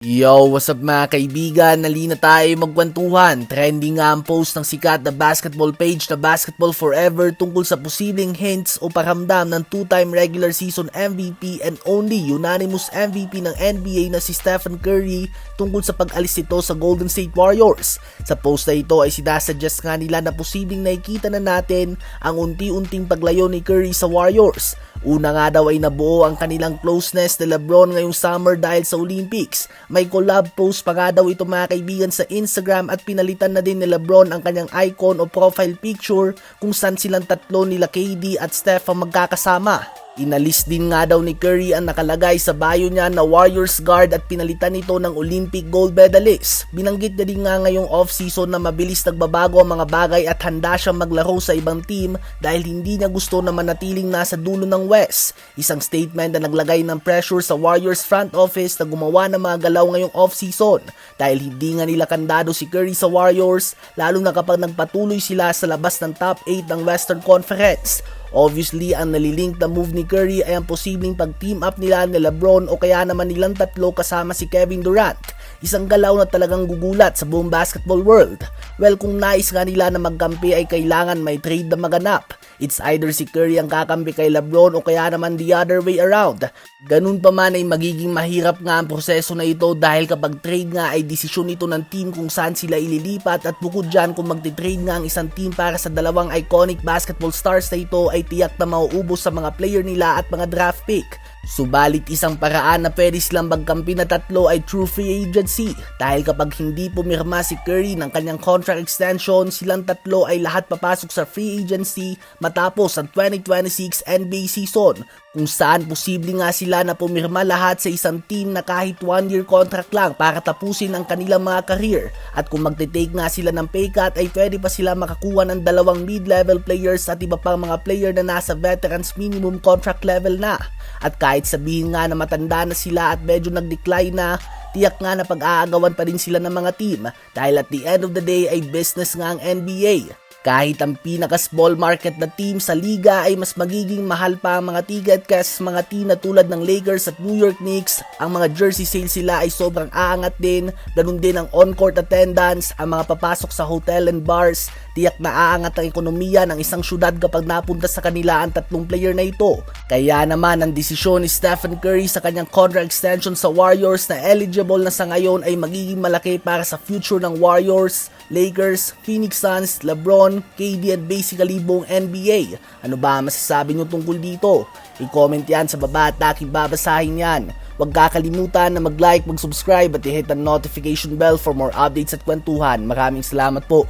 Yo, what's up mga kaibigan? Nalina tayo magkwentuhan. Trending nga ang post ng sikat na basketball page na Basketball Forever tungkol sa posibleng hints o paramdam ng two-time regular season MVP and only unanimous MVP ng NBA na si Stephen Curry tungkol sa pag-alis nito sa Golden State Warriors. Sa post na ito ay sinasuggest nga nila na posibleng nakikita na natin ang unti-unting paglayo ni Curry sa Warriors. Una nga daw ay nabuo ang kanilang closeness ni LeBron ngayong summer dahil sa Olympics. May collab post pa nga daw ito mga kaibigan sa Instagram at pinalitan na din ni LeBron ang kanyang icon o profile picture kung saan silang tatlo nila KD at Steph ang magkakasama. Inalis din nga daw ni Curry ang nakalagay sa bio niya na Warriors guard at pinalitan ito ng Olympic gold medalist. Binanggit na din nga ngayong off-season na mabilis nagbabago ang mga bagay at handa siyang maglaro sa ibang team dahil hindi niya gusto na manatiling nasa dulo ng West. Isang statement na naglagay ng pressure sa Warriors front office na gumawa ng mga galaw ngayong off-season dahil hindi nga nila kandado si Curry sa Warriors lalo na kapag nagpatuloy sila sa labas ng top 8 ng Western Conference. Obviously, ang nalilink na move ni Curry ay ang posibleng pag-team up nila ni LeBron o kaya naman nilang tatlo kasama si Kevin Durant. Isang galaw na talagang gugulat sa buong basketball world. Well, kung nais nga nila na magkampi ay kailangan may trade na maganap. It's either si Curry ang kakampi kay LeBron o kaya naman the other way around. Ganun pa man ay magiging mahirap nga ang proseso na ito dahil kapag trade nga ay desisyon ito ng team kung saan sila ililipat at bukod dyan kung magti-trade nga ang isang team para sa dalawang iconic basketball stars na ito ay tiyak na mauubos sa mga player nila at mga draft pick. Subalit isang paraan na pwede silang magkampi na tatlo ay true free agency dahil kapag hindi pumirma si Curry ng kanyang contract extension, silang tatlo ay lahat papasok sa free agency matapos ang 2026 NBA season kung saan posible nga sila na pumirma lahat sa isang team na kahit 1-year contract lang para tapusin ang kanilang mga career at kung magte-take nga sila ng pay cut ay pwede pa sila makakuha ng dalawang mid-level players at iba pang mga player na nasa veterans minimum contract level na. At kahit sabihin nga na matanda na sila at medyo nag-decline na, tiyak nga na pag-aagawan pa rin sila ng mga team dahil at the end of the day ay business nga ang NBA. Kahit ang pinaka-small market na team sa liga ay mas magiging mahal pa ang mga ticket kasi mga team na tulad ng Lakers at New York Knicks, ang mga jersey sales sila ay sobrang aangat din, ganun din ang on-court attendance, ang mga papasok sa hotel and bars, tiyak na aangat ang ekonomiya ng isang syudad kapag napunta sa kanila ang tatlong player na ito. Kaya naman ang desisyon ni Stephen Curry sa kanyang contract extension sa Warriors na eligible na sa ngayon ay magiging malaki para sa future ng Warriors, Lakers, Phoenix Suns, LeBron, KD at basically buong NBA. Ano ba masasabi nyo tungkol dito? I-comment yan sa baba at aking babasahin yan. Huwag kakalimutan na mag-like, mag-subscribe at i-hit ang notification bell for more updates at kwentuhan. Maraming salamat po.